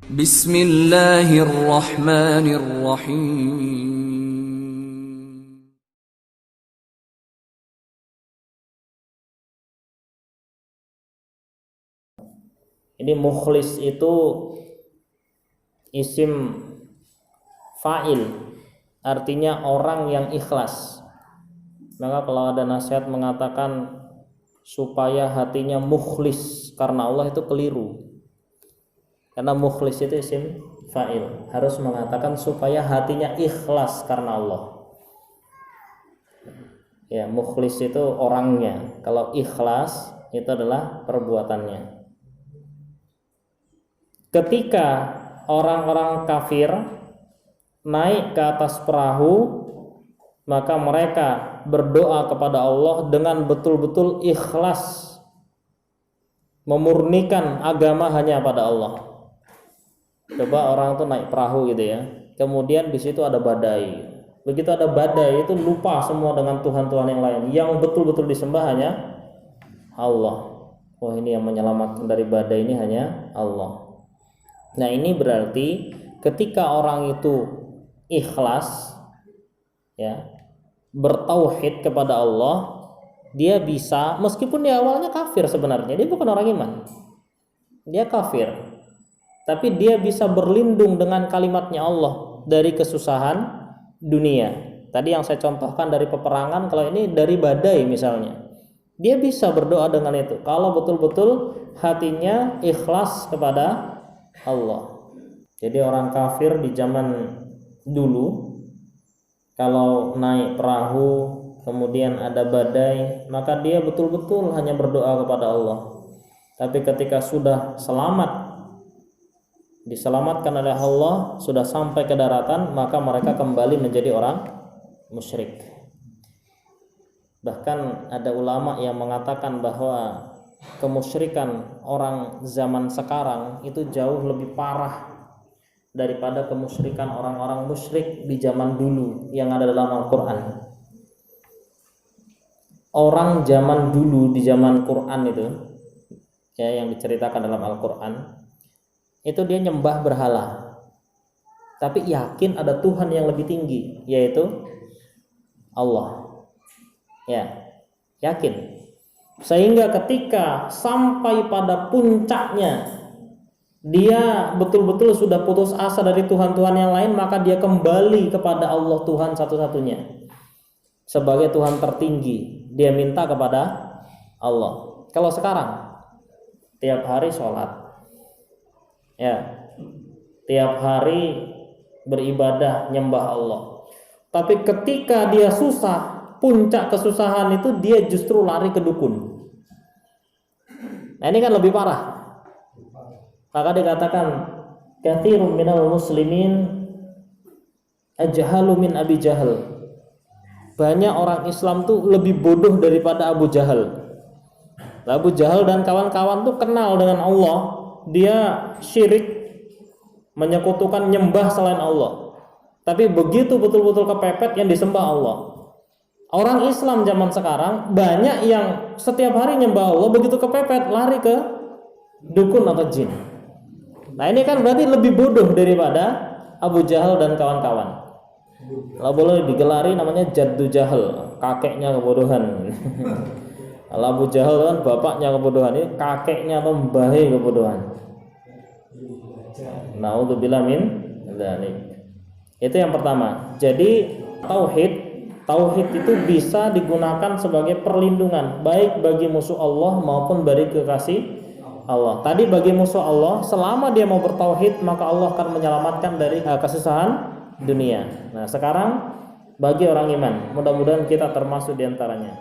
Bismillahirrahmanirrahim. Ini mukhlis itu isim fa'il, artinya orang yang ikhlas. Maka kalau ada nasihat mengatakan supaya hatinya mukhlis karena Allah, itu keliru. Karena mukhlis itu isim fa'il, harus mengatakan supaya hatinya ikhlas karena Allah. Ya, mukhlis itu orangnya, kalau ikhlas itu adalah perbuatannya. Ketika orang-orang kafir naik ke atas perahu, maka mereka berdoa kepada Allah dengan betul-betul ikhlas, memurnikan agama hanya pada Allah. Coba orang itu naik perahu gitu ya, kemudian di situ ada badai. Begitu ada badai, itu lupa semua dengan Tuhan-Tuhan yang lain. Yang betul-betul disembah hanya Allah. Oh, ini yang menyelamatkan dari badai ini hanya Allah. Nah, ini berarti ketika orang itu ikhlas, ya, bertauhid kepada Allah, dia bisa, meskipun dia awalnya kafir sebenarnya, dia bukan orang iman, dia kafir, tapi dia bisa berlindung dengan kalimatnya Allah dari kesusahan dunia. Tadi yang saya contohkan dari peperangan, kalau ini dari badai misalnya, dia bisa berdoa dengan itu kalau betul-betul hatinya ikhlas kepada Allah. Jadi orang kafir di zaman dulu kalau naik perahu kemudian ada badai, maka dia betul-betul hanya berdoa kepada Allah. Tapi ketika sudah selamat, diselamatkan oleh Allah, sudah sampai ke daratan, maka mereka kembali menjadi orang musyrik. Bahkan ada ulama yang mengatakan bahwa kemusyrikan orang zaman sekarang itu jauh lebih parah daripada kemusyrikan orang-orang musyrik di zaman dulu yang ada dalam Al-Quran. Orang zaman dulu di zaman Quran itu, ya, yang diceritakan dalam Al-Quran, itu dia nyembah berhala, tapi yakin ada Tuhan yang lebih tinggi, yaitu Allah. Ya, yakin. Sehingga ketika sampai pada puncaknya, dia betul-betul sudah putus asa dari Tuhan-Tuhan yang lain, maka dia kembali kepada Allah, Tuhan satu-satunya sebagai Tuhan tertinggi. Dia minta kepada Allah. Kalau sekarang tiap hari sholat, ya, tiap hari beribadah nyembah Allah, tapi ketika dia susah, puncak kesusahan itu, dia justru lari ke dukun. Nah, ini kan lebih parah. Maka dikatakan katsirun minal muslimin ajhalu min Abi Jahal. Banyak orang Islam tuh lebih bodoh daripada Abu Jahal. Abu Jahal dan kawan-kawan tuh kenal dengan Allah, dia syirik, menyekutukan, nyembah selain Allah. Tapi begitu betul-betul kepepet, yang disembah Allah. Orang Islam zaman sekarang banyak yang setiap hari nyembah Allah, begitu kepepet lari ke dukun atau jin. Nah, ini kan berarti lebih bodoh daripada Abu Jahal dan kawan-kawan. Kalau boleh digelari namanya Jaddu Jahal, kakeknya kebodohan. Kalau Abu Jahal kan bapaknya kebodohan, ini kakeknya atau mbahnya kebodohan. Naudzubillah min dzalik. Itu yang pertama. Jadi Tauhid itu bisa digunakan sebagai perlindungan, baik bagi musuh Allah maupun bagi kekasih Allah. Tadi bagi musuh Allah, selama dia mau bertauhid, maka Allah akan menyelamatkan dari kesusahan dunia. Nah, sekarang bagi orang iman, mudah-mudahan kita termasuk diantaranya.